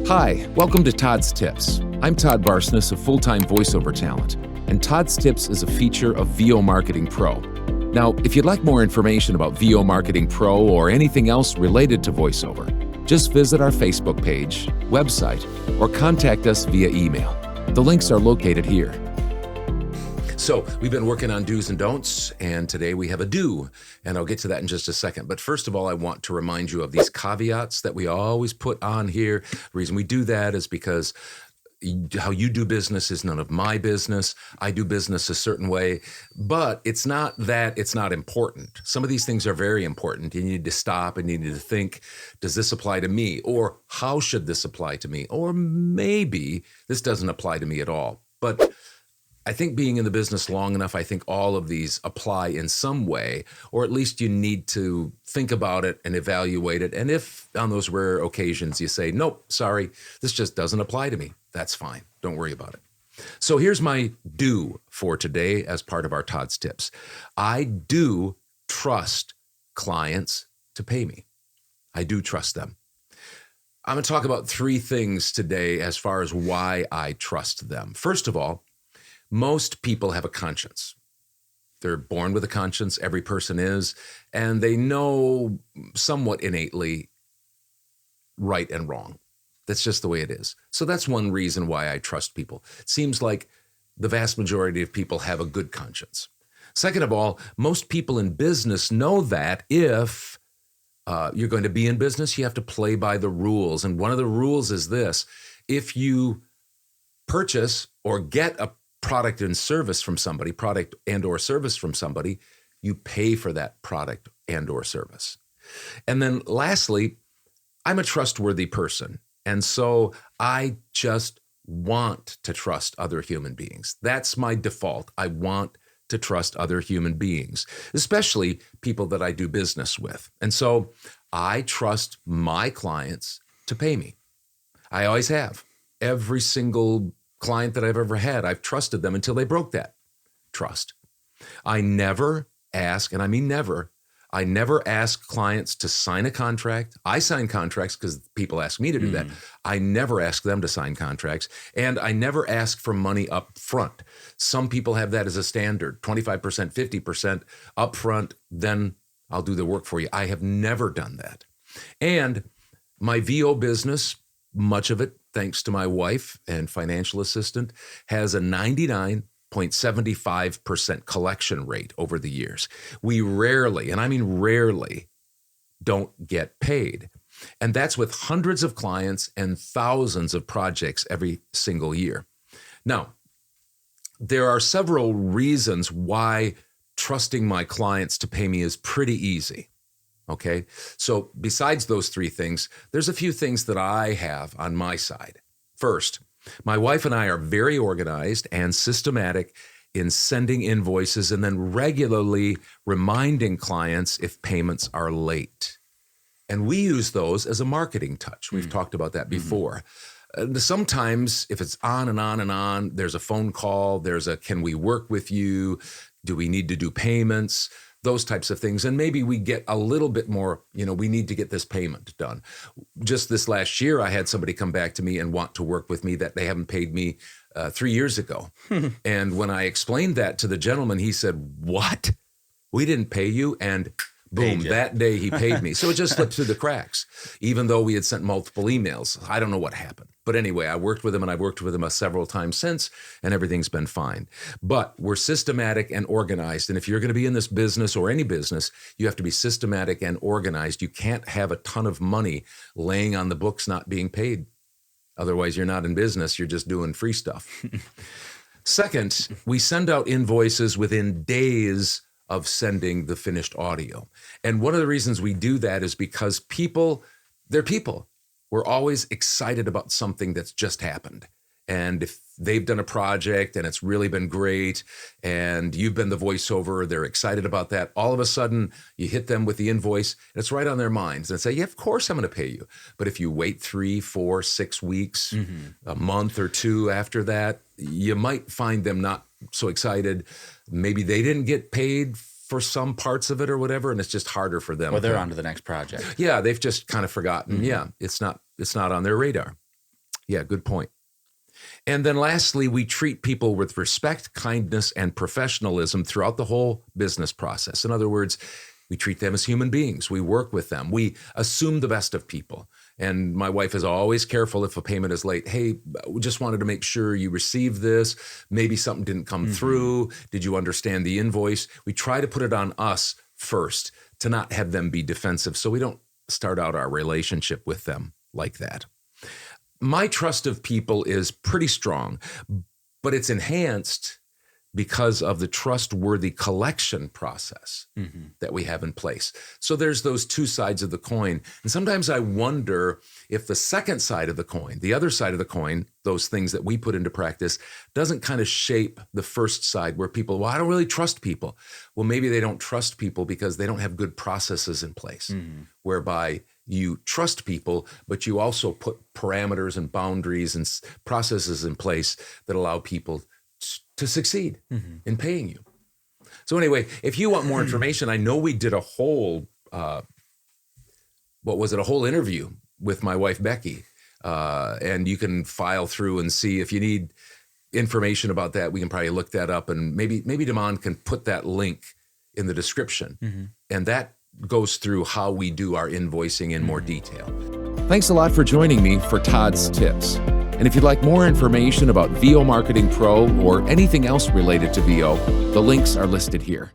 Hi, welcome to Todd's Tips. I'm Todd Varsness, a full-time voiceover talent, and Todd's Tips is a feature of VO Marketing Pro. Now, if you'd like more information about VO Marketing Pro or anything else related to voiceover, just visit our Facebook page, website, or contact us via email. The links are located here. So we've been working on do's and don'ts, and today we have a do, and I'll get to that in just a second. But first of all, I want to remind you of these caveats that we always put on here. The reason we do that is because how you do business is none of my business. I do business a certain way, but it's not that it's not important. Some of these things are very important. You need to stop and you need to think, does this apply to me? Or how should this apply to me? Or maybe this doesn't apply to me at all. But I think being in the business long enough, I think all of these apply in some way, or at least you need to think about it and evaluate it. And if on those rare occasions you say, nope, sorry, this just doesn't apply to me, that's fine. Don't worry about it. So here's my do for today as part of our Todd's Tips. I do trust clients to pay me. I do trust them. I'm going to talk about three things today as far as why I trust them. First of all, most people have a conscience. They're born with a conscience. Every person is. And they know somewhat innately right and wrong. That's just the way it is. So that's one reason why I trust people. It seems like the vast majority of people have a good conscience. Second of all, most people in business know that if you're going to be in business, you have to play by the rules. And one of the rules is this: if you purchase or get a product and service from somebody, product and or service from somebody, you pay for that product and or service. And then lastly, I'm a trustworthy person. And so I just want to trust other human beings. That's my default. I want to trust other human beings, especially people that I do business with. And so I trust my clients to pay me. I always have. Every single client that I've ever had, I've trusted them until they broke that trust. I never ask, and I mean never, I never ask clients to sign a contract. I sign contracts because people ask me to do that. I never ask them to sign contracts, and I never ask for money up front. Some people have that as a standard, 25%, 50% up front, then I'll do the work for you. I have never done that. And my VO business, much of it, thanks to my wife and financial assistant, has a 99.75% collection rate over the years. We rarely, and I mean rarely, don't get paid. And that's with hundreds of clients and thousands of projects every single year. Now, there are several reasons why trusting my clients to pay me is pretty easy. Okay, so besides those three things, there's a few things that I have on my side. First, my wife and I are very organized and systematic in sending invoices and then regularly reminding clients if payments are late. And we use those as a marketing touch. We've talked about that before. Sometimes if it's on and on and on, there's a phone call, there's a, can we work with you? Do we need to do payments? Those types of things. And maybe we get a little bit more, we need to get this payment done. Just this last year, I had somebody come back to me and want to work with me that they haven't paid me 3 years ago. And when I explained that to the gentleman, he said, "What? We didn't pay you?" And boom, that day he paid me. So it just slipped through the cracks, even though we had sent multiple emails. I don't know what happened. But anyway, I worked with him and I've worked with him several times since, and everything's been fine. But we're systematic and organized. And if you're going to be in this business or any business, you have to be systematic and organized. You can't have a ton of money laying on the books not being paid. Otherwise, you're not in business. You're just doing free stuff. Second, we send out invoices within days of sending the finished audio. And one of the reasons we do that is because they're people. We're always excited about something that's just happened. And if they've done a project and it's really been great and you've been the voiceover, they're excited about that. All of a sudden you hit them with the invoice and it's right on their minds and say, yeah, of course I'm going to pay you. But if you wait 3, 4, 6 weeks, a month or two after that, you might find them not so excited. Maybe they didn't get paid for some parts of it or whatever, and it's just harder for them. Or they're on to the next project. Yeah, they've just kind of forgotten. Yeah, it's not on their radar. Yeah, good point. And then lastly, we treat people with respect, kindness, and professionalism throughout the whole business process. In other words, we treat them as human beings. We work with them. We assume the best of people. And my wife is always careful if a payment is late. Hey, we just wanted to make sure you received this. Maybe something didn't come through. Did you understand the invoice? We try to put it on us first to not have them be defensive, so we don't start out our relationship with them like that. My trust of people is pretty strong, but it's enhanced because of the trustworthy collection process that we have in place. So there's those two sides of the coin. And sometimes I wonder if the second side of the coin, the other side of the coin, those things that we put into practice, doesn't kind of shape the first side where people, well, I don't really trust people. Well, maybe they don't trust people because they don't have good processes in place, whereby you trust people, but you also put parameters and boundaries and processes in place that allow people to succeed in paying you. So anyway, if you want more information, I know we did a whole, a whole interview with my wife, Becky. And you can file through and see if you need information about that. We can probably look that up, and maybe Damon can put that link in the description. And that goes through how we do our invoicing in more detail. Thanks a lot for joining me for Todd's Tips. And if you'd like more information about VO Marketing Pro or anything else related to VO, the links are listed here.